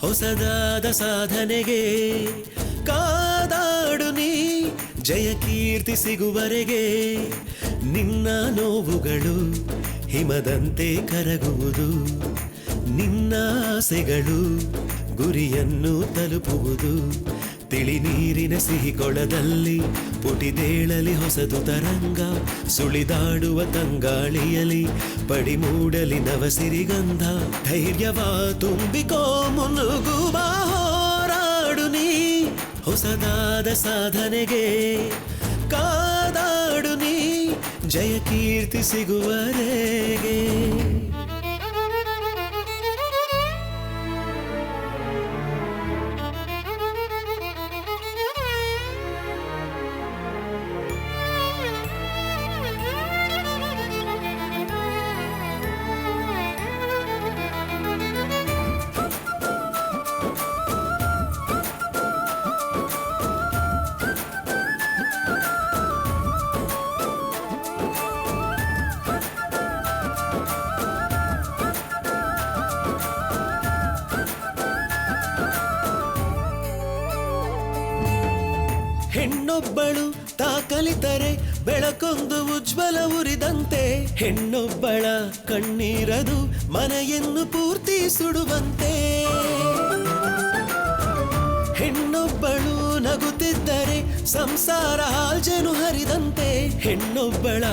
ಹೊಸದಾದ ಸಾಧನೆಗೆ ಕಾದಾಡು ನೀ ಜಯ ಕೀರ್ತಿ ಸಿಗುವರೆಗೆ ನಿನ್ನ ನೋವುಗಳು ಹಿಮದಂತೆ ಕರಗುವುದು ನಿನ್ನ ಆಸೆಗಳು ಗುರಿಯನ್ನು ತಲುಪುವುದು ತಿಳಿ ನೀರಿನ ಸಿಹಿ ಕೊಳದಲ್ಲಿ ಪುಟಿದೇಳಲಿ ಹೊಸದು ತರಂಗ ಸುಳಿದಾಡುವ ತಂಗಾಳಿಯಲಿ ಪಡಿಮೂಡಲಿ ನವಸಿರಿಗಂಧ ಧೈರ್ಯವ ತುಂಬಿಕೋ ಮುನ್ನುಗ್ಗುವ ಹೋರಾಡು ನೀ ಹೊಸದಾದ ಸಾಧನೆಗೆ ಕಾದಾಡು ನೀ ಜಯ ಕೀರ್ತಿ ಸಿಗುವರೆಗೆ ಹೆಣ್ಣೊಬ್ಬಳು ತಾ ಕಲಿತರೆ ಬೆಳಕೊಂದು ಉಜ್ವಲ ಉರಿದಂತೆ ಹೆಣ್ಣೊಬ್ಬಳ ಕಣ್ಣೀರದು ಮನೆಯನ್ನು ಪೂರ್ತಿ ಸುಡುವಂತೆ ಹೆಣ್ಣೊಬ್ಬಳು ನಗುತ್ತಿದ್ದರೆ ಸಂಸಾರ ಹಾಲ್ಜನು ಹರಿದಂತೆ ಹೆಣ್ಣೊಬ್ಬಳ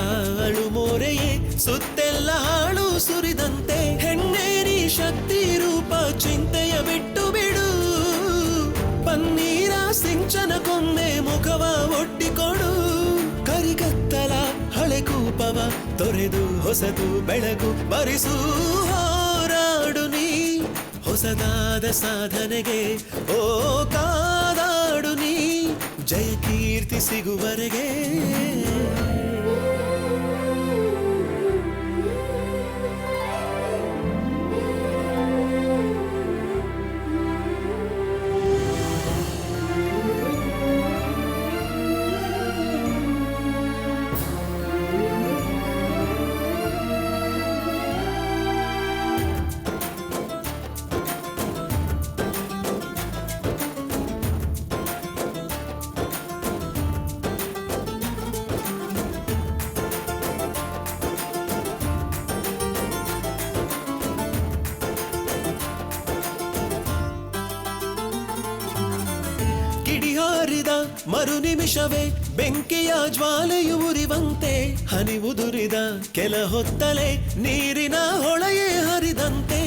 ಅಳು ಮೋರೆಯೇ ಸುತ್ತೆಲ್ಲ ಹಾಳು ಸುರಿದಂತೆ ಹೆಣ್ಣೇರಿ ಶಕ್ತಿ ರೂಪ ಚಿಂತೆಯ ಬಿಟ್ಟು ಬಿಡು ಪನ್ನೀರ ಸಿಂಚನಕ್ಕೊಮ್ಮೆ ಮುಖವ ಒಡ್ಡಿಕೊಡು ಕರಿಗತ್ತಲ ಹಳೆ ಕೂಪವ ತೊರೆದು ಹೊಸದು ಬೆಳಕು ಬರಿಸು ಹೋರಾಡು ನೀ ಹೊಸದಾದ ಸಾಧನೆಗೆ ಓ ಕಾದಾಡು ನೀ ಜಯ ಕೀರ್ತಿ ಸಿಗುವರೆಗೆ ಕಿಡಿಹಾರಿದ ಮರು ನಿಮಿಷವೇ ಬೆಂಕಿಯ ಜ್ವಾಲೆಯು ಉರಿವಂತೆ ಹನಿ ಉದುರಿದ ಕೆಲ ಹೊತ್ತಲೆ ನೀರಿನ ಹೊಳೆಯೇ ಹರಿದಂತೆ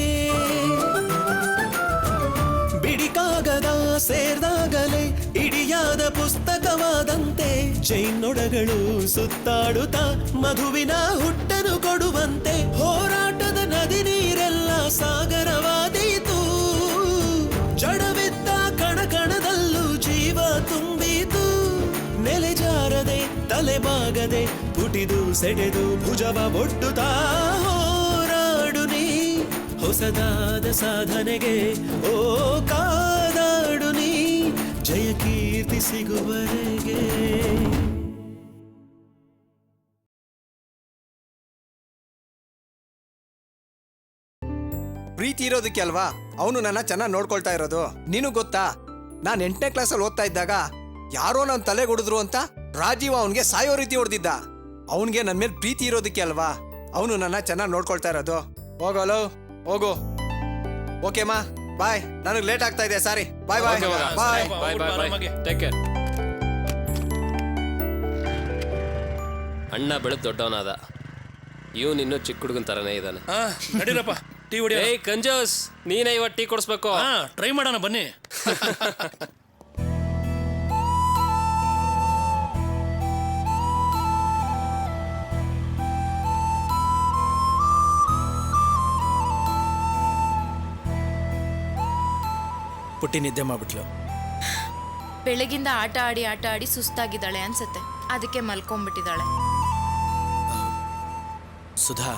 ಬಿಡಿಕಾಗದ ಸೇರ್ದಾಗಲೇ ಇಡಿಯಾದ ಪುಸ್ತಕವಾದಂತೆ ಚೈನೊಡಗಳು ಸುತ್ತಾಡುತ್ತಾ ಮಧುವಿನ ಹುಟ್ಟನು ಕೊಡುವಂತೆ ಹೋರಾಟದ ನದಿ ನೀರೆಲ್ಲ ಸಾಗರವಾದೀತು ಜಡವಿದ್ದ ಕಣಕಣದಲ್ಲೂ ಜೀವ ತುಂಬಿತು ನೆಲೆ ಜಾರದೆ ತಲೆಬಾಗದೆ ಪುಟಿದು ಸೆಡೆದು ಭುಜವ ಒಡ್ಡುತ್ತಾ ಹೋರಾಡು ನೀ ಹೊಸದಾದ ಸಾಧನೆಗೆ ಓ ಕಾದಾಡು ನೀ ಜಯ ಕೀರ್ತಿ ಸಿಗುವರೆಗೆ ಪ್ರೀತಿ ಇರೋದಕ್ಕೆ ಅಲ್ವಾ ಅವನು ನನ್ನ ಚೆನ್ನಾಗಿ ನೋಡ್ಕೊಳ್ತಾ ಇರೋದು. ನೀನು ಗೊತ್ತಾ, ನಾನು 8ನೇ ಕ್ಲಾಸಲ್ಲಿ ಓದ್ತಾ ಇದ್ದಾಗ ಯಾರೋ ನನ್ನ ತಲೆ ಹೊಡೆದ್ರು ಅಂತ ರಾಜೀವ್ ಅವನಿಗೆ ಸಾಯೋ ರೀತಿ ಹೊಡೆದಿದ್ದ. ಅವನಿಗೆ ನನ್ನ ಮೇಲೆ ಪ್ರೀತಿ ಇರೋದಕ್ಕೆ ಅಲ್ವಾ ಅವನು ನನ್ನ ಚೆನ್ನಾಗಿ ನೋಡ್ಕೊಳ್ತಾ ಇರೋದು. ಹೋಗೋ ಹೋಗು. ಓಕೆಮಾ, ಬಾಯ್. ನನಗೆ ಲೇಟ್ ಆಗ್ತಾ ಇದೆ, ಸಾರಿ. ಬಾಯ್ ಬಾಯ್ ಬಾಯ್ ಬಾಯ್. Take care. ಅಣ್ಣ ಬೆಳೆದು ದೊಡ್ಡವನಾದ, ಇವನಿನ್ನೂ ಚಿಕ್ಕ ಹುಡುಗನ ತರನೇ ಇದ್ದಾನೆ. ನಡೀರಪ್ಪ, ಟೀ ಹೊಡಿ. ಏಯ್ ಕಂಜೋಸ್, ನೀನೇ ಇವತ್ತು ಟೀ ಕೊಡಿಸ್ಬೇಕು. ಟ್ರೈ ಮಾಡೋಣ ಬನ್ನಿ. ಪುಟ್ಟಿ ನಿದ್ದೆ ಮಾಡ್ಬಿಟ್ಲು. ಬೆಳಗಿಂದ ಆಟ ಆಡಿ ಸುಸ್ತಾಗಿದ್ದಾಳೆ ಅನ್ಸುತ್ತೆ, ಅದಕ್ಕೆ ಮಲ್ಕೊಂಡ್ಬಿಟ್ಟಿದ್ದಾಳೆ. ಸುಧಾ,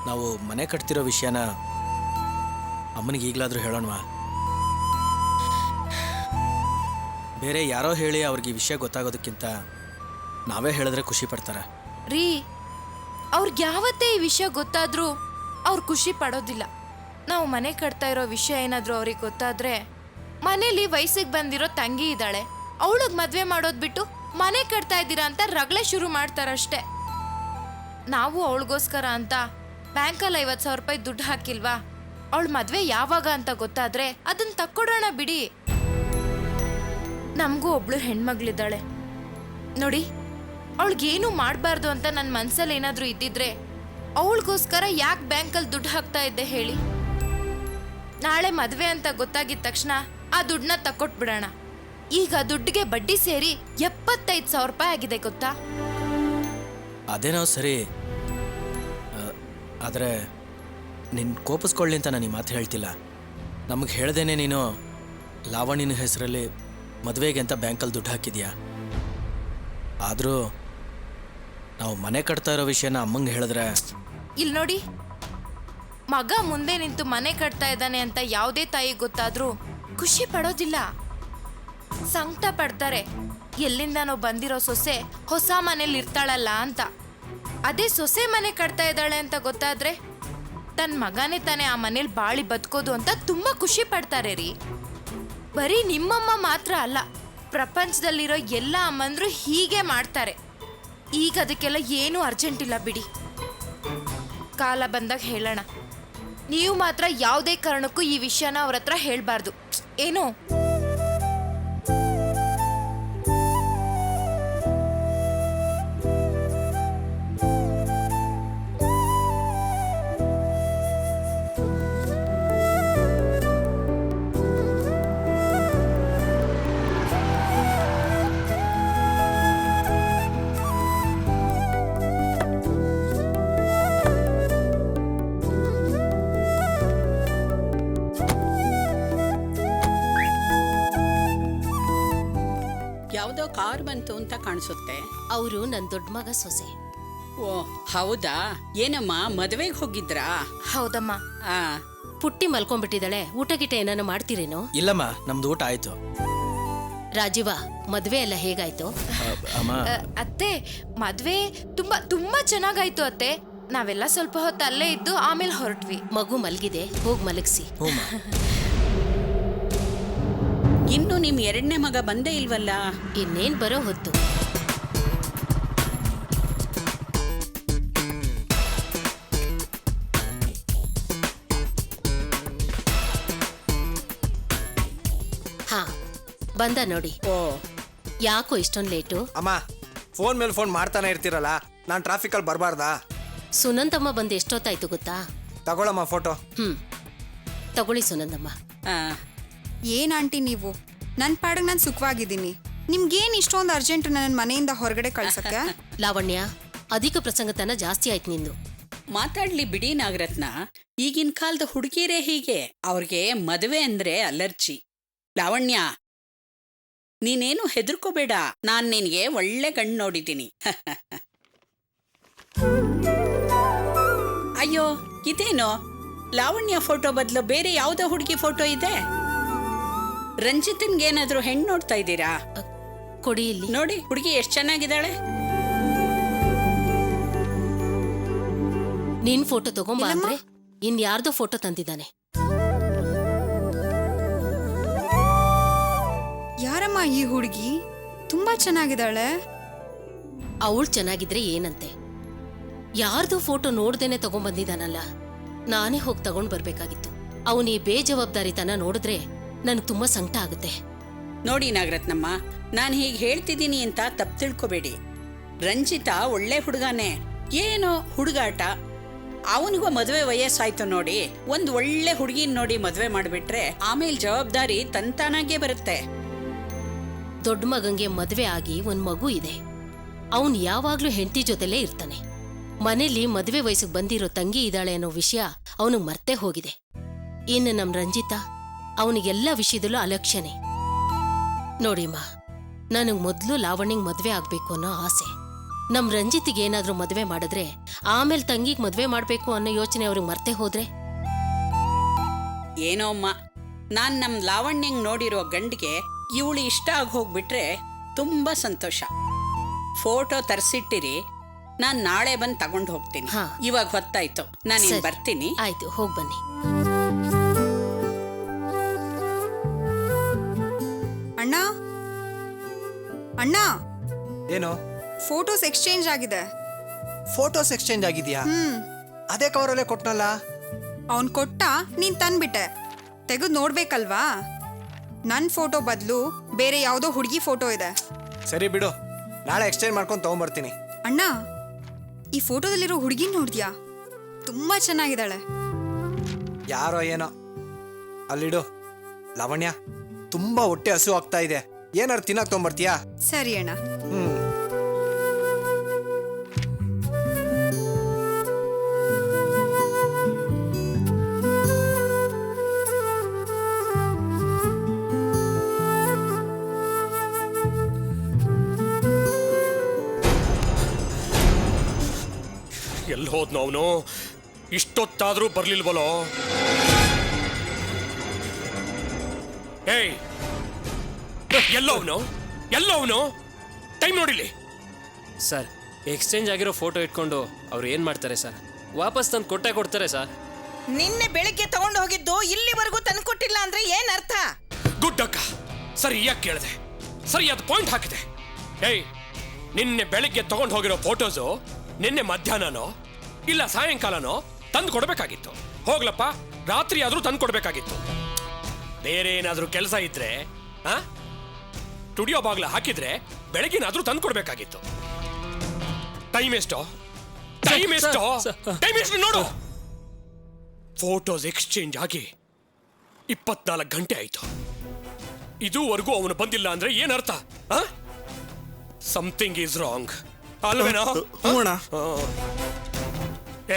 ನಾವು ಮನೆ ಕಟ್ತಿರೋ ವಿಷಯನ ಅಮ್ಮನಿಗೆ ಈಗಲಾದರೂ ಹೇಳೋಣವಾ? ಬೇರೆ ಯಾರೋ ಹೇಳಿ ಅವ್ರಿಗೆ ಈ ವಿಷಯ ಗೊತ್ತಾಗೋದಕ್ಕಿಂತ ನಾವೇ ಹೇಳಿದ್ರೆ ಖುಷಿ ಪಡ್ತಾರೆ. ರೀ, ಅವ್ರಿಗೆ ಯಾವತ್ತೇ ಈ ವಿಷಯ ಗೊತ್ತಾದ್ರೂ ಅವ್ರು ಖುಷಿ ಪಡೋದಿಲ್ಲ. ನಾವು ಮನೆ ಕಟ್ತಾ ಇರೋ ವಿಷಯ ಏನಾದರೂ ಅವ್ರಿಗೆ ಗೊತ್ತಾದ್ರೆ ಮನೇಲಿ ವಯಸ್ಸಿಗೆ ಬಂದಿರೋ ತಂಗಿ ಇದ್ದಾಳೆ, ಅವಳಿಗೆ ಮದುವೆ ಮಾಡೋದು ಬಿಟ್ಟು ಮನೆ ಕಟ್ತಾ ಇದ್ದೀರಾ ಅಂತ ರಗಳೆ ಶುರು ಮಾಡ್ತಾರಷ್ಟೇ. ನಾವು ಅವಳಿಗೋಸ್ಕರ ಅಂತ ಬ್ಯಾಂಕಲ್ಲಿ 50,000 ರೂಪಾಯಿ ದುಡ್ಡು ಹಾಕಿಲ್ವಾ? ಅವಳ ಮದುವೆ ಯಾವಾಗ ಅಂತ ಗೊತ್ತಾದ್ರೆ ಅದನ್ನ ತಕ್ಕೊಡೋಣ ಬಿಡಿ. ನಮಗೂ ಒಬ್ಳು ಹೆಣ್ಮಗಳಿದ್ದಾಳೆ ನೋಡಿ. ಅವಳಿಗೇನು ಮಾಡಬಾರ್ದು ಅಂತ ನನ್ನ ಮನ್ಸಲ್ಲಿ ಏನಾದರೂ ಇದ್ದಿದ್ರೆ ಅವಳಿಗೋಸ್ಕರ ಯಾಕೆ ಬ್ಯಾಂಕಲ್ಲಿ ದುಡ್ಡು ಹಾಕ್ತಾ ಇದ್ದೆ ಹೇಳಿ? ನಾಳೆ ಮದುವೆ ಅಂತ ಗೊತ್ತಾಗಿದ ತಕ್ಷಣ ಆ ದುಡ್ಡನ್ನ ತಕ್ಕೊಟ್ಬಿಡೋಣ. ಈಗ ದುಡ್ಡಿಗೆ ಬಡ್ಡಿ ಸೇರಿ 75,000 ರೂಪಾಯಿ ಆಗಿದೆ ಗೊತ್ತಾ? ಅದೇನೋ ಸರಿ, ಆದರೆ ನಿನ್ನ ಕೋಪಿಸ್ಕೊಳ್ಳಿ ಅಂತ ನಾನು ಈ ಮಾತು ಹೇಳ್ತಿಲ್ಲ. ನಮಗೆ ಹೇಳ್ದೇನೆ ನೀನು ಲಾವಣ್ಯನ ಹೆಸರಲ್ಲಿ ಮದುವೆಗೆ ಅಂತ ಬ್ಯಾಂಕಲ್ಲಿ ದುಡ್ಡು ಹಾಕಿದ್ಯಾ. ಆದರೂ ನಾವು ಮನೆ ಕಟ್ತಾ ಇರೋ ವಿಷಯನ ಅಮ್ಮಂಗೆ ಹೇಳಿದ್ರೆ... ಇಲ್ಲಿ ನೋಡಿ, ಮಗ ಮುಂದೆ ನಿಂತು ಮನೆ ಕಟ್ತಾ ಇದ್ದಾನೆ ಅಂತ ಯಾವುದೇ ತಾಯಿ ಗೊತ್ತಾದ್ರೂ ಖುಷಿ ಪಡೋದಿಲ್ಲ, ಸಂಕಟ ಪಡ್ತಾರೆ. ಎಲ್ಲಿಂದನೋ ಬಂದಿರೋ ಸೊಸೆ ಹೊಸ ಮನೇಲಿ ಇರ್ತಾಳಲ್ಲ ಅಂತ. ಅದೇ ಸೊಸೆ ಮನೆ ಕಟ್ತಾ ಇದ್ದಾಳೆ ಅಂತ ಗೊತ್ತಾದ್ರೆ ತನ್ನ ಮಗನೇ ತಾನೇ ಆ ಮನೇಲಿ ಬಾಳಿ ಬದುಕೋದು ಅಂತ ತುಂಬಾ ಖುಷಿ ಪಡ್ತಾರೆ ರೀ. ಬರೀ ನಿಮ್ಮಮ್ಮ ಮಾತ್ರ ಅಲ್ಲ, ಪ್ರಪಂಚದಲ್ಲಿರೋ ಎಲ್ಲ ಅಮ್ಮಂದ್ರು ಹೀಗೆ ಮಾಡ್ತಾರೆ. ಈಗ ಅದಕ್ಕೆಲ್ಲ ಏನೂ ಅರ್ಜೆಂಟ್ ಇಲ್ಲ ಬಿಡಿ, ಕಾಲ ಬಂದಾಗ ಹೇಳೋಣ. ನೀವು ಮಾತ್ರ ಯಾವುದೇ ಕಾರಣಕ್ಕೂ ಈ ವಿಷಯನ ಅವ್ರ ಹತ್ರ ಹೇಳಬಾರ್ದು ಏನು? ಯಾವುದೋ ಕಾರ್ ಬಂತು ಅಂತ ಕಾಣಿಸುತ್ತೆ. ಅವರು ನನ್ನ ದೊಡ್ಡ ಮಗ ಸೊಸೆ. ಓ ಹೌದಾ? ಏನಮ್ಮ ಮದುವೆಗೆ ಹೋಗಿದ್ರಾ? ಹೌದಮ್ಮ. ಆ ಪುಟ್ಟಿ ಮಲ್ಕೊಂಡ್ಬಿಟ್ಟಿದ್ದಾಳೆ. ಊಟ ಗಿಟ ಏನಾನ ಮಾಡ್ತೀರೇನೋ? ಇಲ್ಲಮ್ಮ, ನಮ್ದು ಊಟ ಆಯಿತು. ರಾಜೀವ, ಮದ್ವೆ ಎಲ್ಲ ಹೇಗಾಯ್ತು? ಅಮ್ಮ, ಅತ್ತೆ, ಮದ್ವೆ ತುಂಬಾ ತುಂಬಾ ಚೆನ್ನಾಗಾಯ್ತು ಅತ್ತೆ. ನಾವೆಲ್ಲ ಸ್ವಲ್ಪ ಹೊತ್ತು ಅಲ್ಲೇ ಇದ್ದು ಆಮೇಲೆ ಹೊರಟ್ವಿ. ಮಗು ಮಲಗಿದೆ, ಹೋಗಿ ಮಲಗಿಸಿ. ಹ್ಞೂಮ್ಮ. ಇನ್ನು ನಿಮ್ ಎರಡನೇ ಮಗ ಬಂದೇ ಇಲ್ವಲ್ಲ? ಇನ್ನೇನ್ ಬರೋ ಹೊತ್ತು. ಹಾ, ಬಂದ ನೋಡಿ. ಓ ಯಾಕೋ ಇಷ್ಟೊಂದು ಲೇಟು? ಅಮ್ಮ, ಫೋನ್ ಮೇಲೆ ಫೋನ್ ಮಾಡ್ತಾನೆ ಇರ್ತೀರಲ್ಲ, ನಾನು ಟ್ರಾಫಿಕಲ್ಲಿ ಬರಬಾರ್ದಾ? ಸುನಂದಮ್ಮ ಬಂದು ಎಷ್ಟೊತ್ತಾಯ್ತು ಗೊತ್ತಾ? ತಗೊಳಮ್ಮ ಫೋಟೋ. ತಗೊಳ್ಳಿ ಸುನಂದಮ್ಮ. ಆ ಏನ್ ಆಂಟಿ ನೀವು? ನನ್ನ ಪಾಡಿಗೆ ನಾನು ಸುಖವಾಗಿದ್ದೀನಿ. ನಿಮ್ಗೇನು ಇಷ್ಟೊಂದು ಅರ್ಜೆಂಟ್ ನನ್ನ ಮನೆಯಿಂದ ಹೊರಗಡೆ ಕಳ್ಸಕ್ಕೆ? ಲಾವಣ್ಯ, ಅಧಿಕ ಪ್ರಸಂಗತನ ಜಾಸ್ತಿ ಆಯ್ತು ನಿಂದು. ಮಾತಾಡ್ಲಿ ಬಿಡಿ ನಾಗರತ್ನ. ಈಗಿನ ಕಾಲದ ಹುಡುಗಿರೇ ಹೀಗೆ, ಅವ್ರಿಗೆ ಮದುವೆ ಅಂದ್ರೆ ಅಲರ್ಜಿ. ಲಾವಣ್ಯ, ನೀನೇನು ಹೆದರ್ಕೋಬೇಡ, ನಾನ್ ನಿನ್ಗೆ ಒಳ್ಳೆ ಗಂಡು ನೋಡಿದ್ದೀನಿ. ಅಯ್ಯೋ, ಇದೇನೋ ಲಾವಣ್ಯ ಫೋಟೋ ಬದಲು ಬೇರೆ ಯಾವುದೋ ಹುಡುಗಿ ಫೋಟೋ ಇದೆ. ರಂಜಿತನ್ಗೇನಾದ್ರೂ ಹೆಣ್ಣು ನೋಡ್ತಾ ಇದ್ದೀರಾ? ಕೊಡಿ ಇಲ್ಲಿ. ನೋಡಿ, ಹುಡುಗಿ ಎಷ್ಟು ಚೆನ್ನಾಗಿದ್ದಾಳೆ. ನಿನ್ ಫೋಟೋ ತಗೊಂಬ ಅಂದ್ರೆ ಇನ್ಯಾರ್ದೋ ಫೋಟೋ ತಂದಿದ್ದಾನೆ. ಯಾರಮ್ಮ ಈ ಹುಡುಗಿ? ತುಂಬಾ ಚೆನ್ನಾಗಿದ್ದಾಳೆ. ಅವಳು ಚೆನ್ನಾಗಿದ್ರೆ ಏನಂತೆ? ಯಾರ್ದೋ ಫೋಟೋ ನೋಡ್ದೇನೆ ತಗೊಂಡ್ಬಂದಿದ್ದಾನಲ್ಲ, ನಾನೇ ಹೋಗಿ ತಗೊಂಡ್ ಬರ್ಬೇಕಾಗಿತ್ತು. ಅವನ ಈ ಬೇಜವಾಬ್ದಾರಿತನ ನೋಡಿದ್ರೆ ನನಗೆ ತುಂಬಾ ಸಂಕಟ ಆಗುತ್ತೆ. ನೋಡಿ ನಾಗರತ್ನಮ್ಮ, ನಾನು ಹೀಗೆ ಹೇಳ್ತಿದ್ದೀನಿ ಅಂತ ತಪ್ಪು ತಿಳ್ಕೊಬೇಡಿ. ರಂಜಿತಾ ಒಳ್ಳೆ ಹುಡುಗಾನೆ, ಏನೋ ಹುಡುಗಾಟ. ಅವನಿಗೂ ಮದುವೆ ವಯಸ್ಸಾಯ್ತು ನೋಡಿ. ಒಂದು ಒಳ್ಳೆ ಹುಡುಗಿನ ನೋಡಿ ಮದುವೆ ಮಾಡಿಬಿಟ್ರೆ ಆಮೇಲೆ ಜವಾಬ್ದಾರಿ ತಂತಾನಾಗೆ ಬರುತ್ತೆ. ದೊಡ್ಡ ಮಗಂಗೆ ಮದ್ವೆ ಆಗಿ ಒಂದ್ ಮಗು ಇದೆ. ಅವನ್ ಯಾವಾಗ್ಲೂ ಹೆಂಡತಿ ಜೊತೆಲೇ ಇರ್ತಾನೆ. ಮನೇಲಿ ಮದುವೆ ವಯಸ್ಸಿಗೆ ಬಂದಿರೋ ತಂಗಿ ಇದ್ದಾಳೆ ಅನ್ನೋ ವಿಷಯ ಅವನಿಗೆ ಮರ್ತೇ ಹೋಗಿದೆ. ಇನ್ನು ನಮ್ ರಂಜಿತಾ ಅವನಿಗೆಲ್ಲ ವಿಷಯದಲ್ಲೂ ಅಲಕ್ಷ್ಯನೇ. ನೋಡಿಮ್ಮ, ನನಗ್ ಮೊದ್ಲು ಲಾವಣ್ಯಂಗ್ ಮದ್ವೆ ಆಗ್ಬೇಕು ಅನ್ನೋ ಆಸೆ. ನಮ್ ರಂಜಿತಿಗೆ ಏನಾದ್ರೂ ಮದ್ವೆ ಮಾಡಿದ್ರೆ ಆಮೇಲೆ ತಂಗಿಗ್ ಮದ್ವೆ ಮಾಡ್ಬೇಕು ಅನ್ನೋ ಯೋಚನೆ ಅವ್ರಿಗೆ ಮರ್ತೇ ಹೋದ್ರೆ? ಏನೋ ಅಮ್ಮ, ನಾನ್ ನಮ್ ಲಾವಣ್ಯಂಗ್ ನೋಡಿರೋ ಗಂಡಿಗೆ ಇವಳು ಇಷ್ಟ ಆಗಿ ಹೋಗ್ಬಿಟ್ರೆ ತುಂಬಾ ಸಂತೋಷ. ಫೋಟೋ ತರಿಸಿಟ್ಟಿರಿ, ನಾನ್ ನಾಳೆ ಬಂದು ತಗೊಂಡು ಹೋಗ್ತೀನಿ. ಹಾ. ಇವಾಗ ಹೊತ್ತಾಯ್ತು, ನಾನು ಸರಿ. ಬರ್ತೀನಿ. ಆಯ್ತು, ಹೋಗ್ ಬನ್ನಿ. ಅಣ್ಣ ಏನು ಫೋಟೋಸ್ ಎಕ್ಸ್ಚೇಂಜ್ ಆಗಿದೆ. ಫೋಟೋಸ್ ಎಕ್ಸ್ಚೇಂಜ್ ಆಗಿದ್ಯಾ? ಅದೇ ಕವರಲ್ಲೇ ಕೊಟ್ನಲ್ಲ. ಅವನ್ ಕೊಟ್ಟ, ನೀನ್ ತಂದ್ಬಿಟ್ಟೆ. ತೆಗೆದು ನೋಡ್ಬೇಕಲ್ವಾ? ನನ್ನ ಫೋಟೋ ಬದಲು ಬೇರೆ ಯಾವುದೋ ಹುಡುಗಿ ಫೋಟೋ ಇದೆ. ಸರಿ ಬಿಡು, ನಾಳೆ ಎಕ್ಸ್ಚೇಂಜ್ ಮಾಡ್ಕೊಂಡು ತಗೊಂಬರ್ತೀನಿ. ಅಣ್ಣ, ಈ ಫೋಟೋದಲ್ಲಿರೋ ಹುಡುಗಿ ನೋಡ್ದ್ಯಾ? ತುಂಬಾ ಚೆನ್ನಾಗಿದ್ದಾಳೆ. ಯಾರೋ ಏನೋ, ಅಲ್ಲಿಡು. ಲಾವಣ್ಯ, ತುಂಬಾ ಹೊಟ್ಟೆ ಹಸು ಆಗ್ತಾ ಇದೆ, ಏನಾರು ತಿನ್ನಕ್ ತಗೊಂಬರ್ತೀಯಾ? ಸರಿ ಅಣ್ಣ. ಎಲ್ಲಿ ಹೋದ್ನೋ ಅವನು? ಇಷ್ಟೊತ್ತಾದ್ರೂ ಬರ್ಲಿಲ್ವಲ್ಲೋ? ಏಯ್, ಎಲ್ಲೋ ಅವನು? ಟೈಮ್ ನೋಡಿಲಿ. ಸರ್, ಎಕ್ಸ್ಚೇಂಜ್ ಆಗಿರೋ ಫೋಟೋ ಇಟ್ಕೊಂಡು ಅವ್ರು ಏನು ಮಾಡ್ತಾರೆ ಸರ್? ವಾಪಸ್ ತಂದು ಕೊಡ್ತಾರೆ ಸರ್. ನಿನ್ನೆ ಬೆಳಿಗ್ಗೆ ತಗೊಂಡು ಹೋಗಿದ್ದು ಇಲ್ಲಿವರೆಗೂ ತಂದು ಕೊಟ್ಟಿಲ್ಲ ಅಂದ್ರೆ ಏನ್ ಅರ್ಥ? ಗುಡ್ಡಕ್ಕ, ಸರಿಯಾಗಿ ಕೇಳಿದೆ, ಸರಿಯಾದ ಪಾಯಿಂಟ್ ಹಾಕಿದೆ. ಏಯ್, ನಿನ್ನೆ ಬೆಳಿಗ್ಗೆ ತಗೊಂಡು ಹೋಗಿರೋ ಫೋಟೋಸು ನಿನ್ನೆ ಮಧ್ಯಾಹ್ನನೋ ಇಲ್ಲ ಸಾಯಂಕಾಲನೋ ತಂದು ಕೊಡಬೇಕಾಗಿತ್ತು. ಹೋಗ್ಲಪ್ಪ, ರಾತ್ರಿ ಆದ್ರೂ ತಂದು ಕೊಡಬೇಕಾಗಿತ್ತು. ಬೇರೆ ಏನಾದ್ರೂ ಕೆಲಸ ಇದ್ರೆ ಸ್ಟುಡಿಯೋ ಬಾಗ್ಲ ಹಾಕಿದ್ರೆ ಬೆಳಗಿನಾದ್ರೂ ತಂದು ಕೊಡ್ಬೇಕಾಗಿತ್ತು. ಟೈಮ್ ಎಷ್ಟು ನೋಡು. ಫೋಟೋಸ್ ಎಕ್ಸ್ಚೇಂಜ್ ಆಗಿ 24 ಗಂಟೆ ಆಯ್ತು. ಇದುವರೆಗೂ ಅವನು ಬಂದಿಲ್ಲ ಅಂದ್ರೆ ಏನರ್ಥ? ಸಮಥಿಂಗ್ ಈಸ್ ರಾಂಗ್ ಅಲ್ವೇನೋ?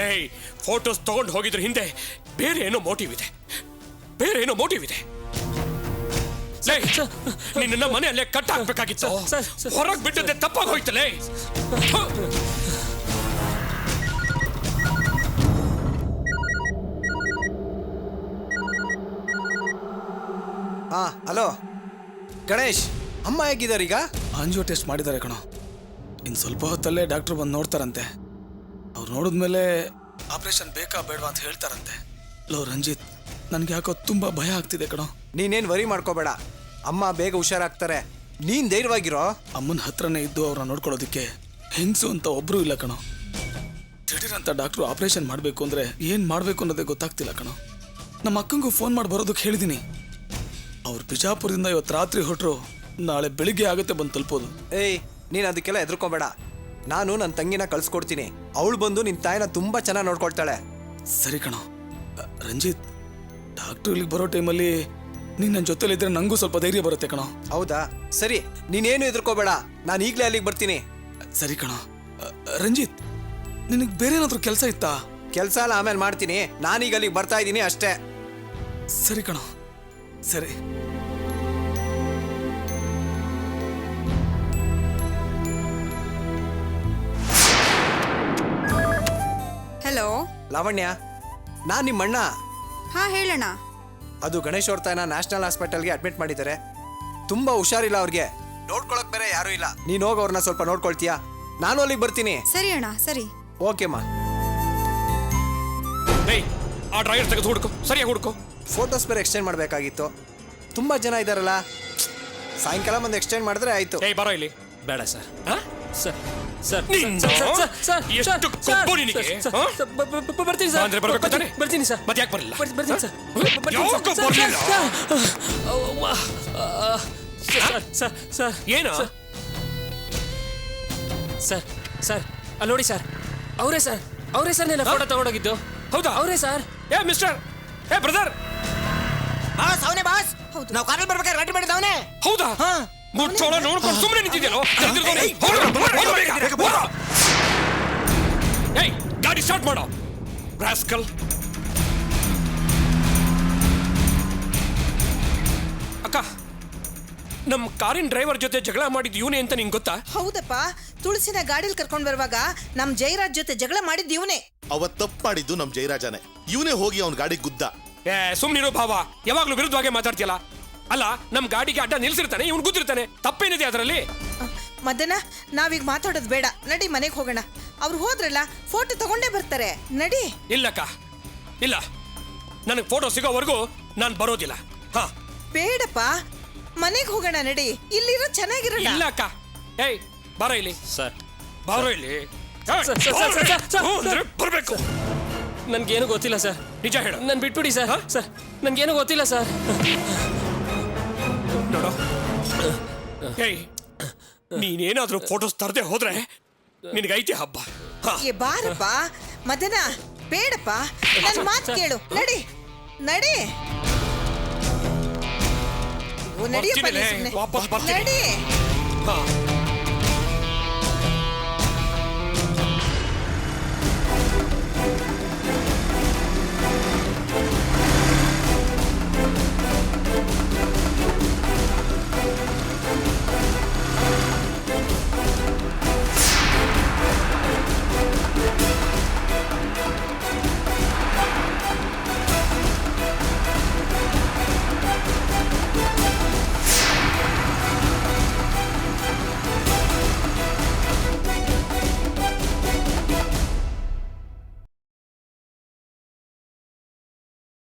ಏಯ್, ಫೋಟೋಸ್ ತಗೊಂಡು ಹೋಗಿದ್ರ ಹಿಂದೆ ಬೇರೆ ಏನೋ ಮೋಟಿವ್ ಇದೆ. ನಿನ್ನ ಮನೆಯಲ್ಲೇ ಕಟ್ ಹಾಕ್ಬೇಕಾಗಿತ್ತು. ಹೊರಗ್ ಬಿಟ್ಟದ್ದೆ ತಪ್ಪಾಗಿ ಹೋಯ್ತಲೇ. ಹಲೋ ಗಣೇಶ್, ಅಮ್ಮ ಹೇಗಿದ್ದಾರೆ ಈಗ? ಆಂಜಿಯೋ ಟೆಸ್ಟ್ ಮಾಡಿದ್ದಾರೆ ಕಣೋ. ಇನ್ನು ಸ್ವಲ್ಪ ಹೊತ್ತಲ್ಲೇ ಡಾಕ್ಟ್ರು ಬಂದು ನೋಡ್ತಾರಂತೆ. ಅವ್ರು ನೋಡಿದ್ಮೇಲೆ ಆಪರೇಷನ್ ಬೇಕಾ ಬೇಡವಾ ಅಂತ ಹೇಳ್ತಾರಂತೆ. ಲೋ ರಂಜಿತ್, ನನ್ಗೆ ಯಾಕೋ ತುಂಬಾ ಭಯ ಆಗ್ತಿದೆ ಕಣೋ. ನೀನೇನ್ ವರಿ ಮಾಡ್ಕೋಬೇಡ, ಅಮ್ಮ ಬೇಗ ಹುಷಾರಾಗ್ತಾರೆ. ನೀನ್ ಧೈರ್ಯವಾಗಿರೋ. ಅಮ್ಮನ ಹತ್ರನೇ ಇದ್ದು ಅವ್ರನ್ನ ನೋಡ್ಕೊಳ್ಳೋದಕ್ಕೆ ಹೆಂಗ್ಸು ಅಂತ ಒಬ್ರು ಇಲ್ಲ ಕಣೋ. ದಿಢೀರಂತ ಡಾಕ್ಟ್ರು ಆಪರೇಷನ್ ಮಾಡಬೇಕು ಅಂದ್ರೆ ಏನ್ ಮಾಡ್ಬೇಕು ಅನ್ನೋದೇ ಗೊತ್ತಾಗ್ತಿಲ್ಲ ಕಣೋ. ನಮ್ಮ ಅಕ್ಕಂಗೂ ಫೋನ್ ಮಾಡಿ ಬರೋದಕ್ಕೆ ಹೇಳಿದೀನಿ. ಅವ್ರು ಬಿಜಾಪುರದಿಂದ ಇವತ್ತು ರಾತ್ರಿ ಹೊರಟ್ರು, ನಾಳೆ ಬೆಳಿಗ್ಗೆ ಆಗುತ್ತೆ ಬಂದು ತಲುಪೋದು. ಏಯ್, ನೀನ್ ಅದಕ್ಕೆಲ್ಲ ಹೆದರ್ಕೋಬೇಡ. ನಾನು ನನ್ನ ತಂಗಿನ ಕಳ್ಸ್ಕೊಡ್ತೀನಿ. ಅವಳು ಬಂದು ನಿನ್ ತಾಯಿನ ತುಂಬಾ ಚೆನ್ನಾಗಿ ನೋಡ್ಕೊಳ್ತಾಳೆ. ಸರಿ ಕಣೋ. ರಂಜಿತ್, ಡಾಕ್ಟ್ರು ಇಲ್ಲಿಗೆ ಬರೋ ಟೈಮಲ್ಲಿ ನೀನು ನನ್ನ ಜೊತೆಲಿದ್ರೆ ನಂಗೂ ಸ್ವಲ್ಪ ಧೈರ್ಯ ಬರುತ್ತೆ ಕಣೋ. ಹೌದಾ? ಸರಿ, ನೀನೇನು ಹೆದರ್ಕೋಬೇಡ, ನಾನು ಈಗಲೇ ಅಲ್ಲಿಗೆ ಬರ್ತೀನಿ. ಸರಿ ಕಣೋ. ರಂಜಿತ್, ನಿನಗೆ ಬೇರೆ ಏನಾದರೂ ಕೆಲಸ ಇತ್ತಾ? ಕೆಲಸ ಎಲ್ಲ ಆಮೇಲೆ ಮಾಡ್ತೀನಿ, ನಾನೀಗ ಅಲ್ಲಿಗೆ ಬರ್ತಾ ಇದ್ದೀನಿ ಅಷ್ಟೇ. ಸರಿ ಕಣೋ, ಸರಿ. ಹಲೋ ಲಾವಣ್ಯ, ನಾನ್ ನಿಮ್ಮಣ್ಣ. ಹಾ ಹೇಳಣ್ಣ. ಅದು ಗಣೇಶ್ ಅವ್ರ ತಾಯಿನ ನ್ಯಾಷನಲ್ ಹಾಸ್ಪಿಟಲ್ಗೆ ಅಡ್ಮಿಟ್ ಮಾಡಿದ್ದಾರೆ. ತುಂಬಾ ಹುಷಾರಿಲ್ಲ ಅವ್ರಿಗೆ, ನೋಡ್ಕೊಳಕ್ ಬೇರೆ ಯಾರು ಇಲ್ಲ. ನೀನ್ ಹೋಗಿ ಅವ್ರನ್ನ ಸ್ವಲ್ಪ ನೋಡ್ಕೊಳ್ತೀಯಾ? ನಾನು ಅಲ್ಲಿಗೆ ಬರ್ತೀನಿ. ಸರಿ ಅಣ್ಣ, ಸರಿ. ಓಕೆಮ್ಮ. ಏಯ್, ಆ ಡ್ರೈವರ್ ತೆಗೆದು ಹುಡ್ಕೋ, ಸರಿಯಾಗಿ ಹುಡ್ಕೋ. ಫೋಟೋಸ್ ಬೇರೆ ಎಕ್ಸ್ಚೇಂಜ್ ಮಾಡಬೇಕಾಗಿತ್ತು. ತುಂಬಾ ಜನ ಇದಾರಲ್ಲ, ಸಾಯಂಕಾಲ ಬಂದು ಎಕ್ಸ್ಚೇಂಜ್ ಮಾಡಿದ್ರೆ ಆಯ್ತು. ಏಯ್, ಬರೋ ಇಲ್ಲಿ. ಬೇಡ ಸರ್. ಸರ್ ಸರ್ ಎಷ್ಟು ಕೊಬ್ಬು ನಿನಗೆ? ಬರ್ತೀನಿ ಸರ್. ಅಂದ್ರೆ ಬರ್ಬೇಕು ತಾನೆ? ಬರ್ತೀನಿ ಸರ್. ಮತ್ತೆ ಯಾಕೆ ಬರಲಿಲ್ಲ? ಬರ್ತೀನಿ ಸರ್. ಯಾಕೆ ಬರ್ಲಿಲ್ಲ? ಸರ್ ಏನು ಸರ್? ಸರ್ ಅಲ್ಲಿ ನೋಡಿ ಸರ್, ಅವರೇ ಸರ್ ನಿನ್ನ ಫೋಟೋ ತಗೊಂಡೋಗಿದ್ದು. ಹೌದಾ? ಅವರೇ ಸರ್. ಏ ಮಿಸ್ಟರ್, ಏ ಬ್ರದರ್. ಅವನೇ ಬಾಸ್. ನಾವು ಕಾರಲ್ಲಿ ಬರ್ಬೇಕಾದ್ರೆ ರೆಡಿ ಮಾಡಿದವನೇ. ಹೌದಾ? ಮುಚ್ಚೋಳ ನೋಡ್ಕೊಂಡು ಸುಮ್ಮನೆ ನಿಂತಿದ್ಯಲ್ಲೋ. ಏಯ್, ಗಾಡಿ ಸ್ಟಾರ್ಟ್ ಮಾಡೋ ರಾಸ್ಕಲ್. ಅಕ್ಕ, ನಮ್ ಕಾರಿನ ಡ್ರೈವರ್ ಜೊತೆ ಜಗಳ ಮಾಡಿದ್ ಇವನೇ ಅಂತ ನಿಂಗೆ ಗೊತ್ತಾ? ಹೌದಪ್ಪ, ತುಳಸಿನ ಗಾಡಿಲಿ ಕರ್ಕೊಂಡ್ ಬರುವಾಗ ನಮ್ ಜಯರಾಜ್ ಜೊತೆ ಜಗಳ ಮಾಡಿದ್ ಇವನೇ. ಅವತ್ ತಪ್ಪು ಮಾಡಿದ್ದು ನಮ್ ಜಯರಾಜನೇ. ಇವನೇ ಹೋಗಿ ಅವನ್ ಗಾಡಿ ಗುದ್ದ. ಏ ಸುಮ್ನಿರೋ ಭಾವ, ಯಾವಾಗ್ಲೂ ವಿರುದ್ಧವಾಗಿ ಮಾತಾಡ್ತೀಯಲ್ಲ. ಅಲ್ಲ, ನಮ್ ಗಾಡಿಗೆ ಅಡ್ಡ ನಿಲ್ಸಿರ್ತಾನೆ, ಇವ್ನು ಗುದ್ದಿರ್ತಾನೆ. ತಪ್ಪೇನಿದೆ ಅದರಲ್ಲಿ? ಮದನ, ನಾವೀಗ ಮಾತಾಡೋದು ಬೇಡ, ನಡಿ ಮನೆಗೆ ಹೋಗೋಣ. ಅವ್ರು ಹೋದ್ರಲ್ಲ, ಫೋಟೋ ತಗೊಂಡೇ ಬರ್ತಾರೆ, ನಡಿ. ಇಲ್ಲಕ್ಕ, ಇಲ್ಲ, ನನಗೆ ಫೋಟೋ ಸಿಗೋವರೆಗೂ ನಾನು ಬರೋದಿಲ್ಲ. ಹಾ, ಬೇಡಪ್ಪ, ಮನೆಗೆ ಹೋಗೋಣ ನಡಿ. ಇಲ್ಲಿರೋ ಚೆನ್ನಾಗಿರಲ್ಲ. ಇಲ್ಲ ಅಕ್ಕ, ಏಯ್ ಬಾರ ಇಲ್ಲಿ ಸರ್ ಬಾರೋ ಇಲ್ಲಿ ಬರ್ಬೇಕು. ನನ್ಗೇನು ಗೊತ್ತಿಲ್ಲ ಸರ್. ನಿಜ ಹೇಳು. ನನ್ ಬಿಟ್ಬಿಡಿ ಸರ್. ಸರ್ ನನ್ಗೇನು ಗೊತ್ತಿಲ್ಲ ಸರ್. ನೋಡು ಏಯ್ ನೀನೇನಾದ್ರೂ ಫೋಟೋಸ್ ತರದೆ ಹೋದ್ರೆ ನಿನಗೈತಿ ಹಬ್ಬ. ಏ ಬಾರಪ್ಪ ಮದನ, ಬೇಡಪ್ಪ, ನನ್ನ ಮಾತು ಕೇಳು. ನಡಿ ನಡಿ. ಓ, ನಡಿಯಪ್ಪ, ಬರ್ತೀನಿ, ನೀ ಸುಮ್ನೆ. ವಾಪಸ್ ಬರ್ತೀನಿ. ನಡಿ.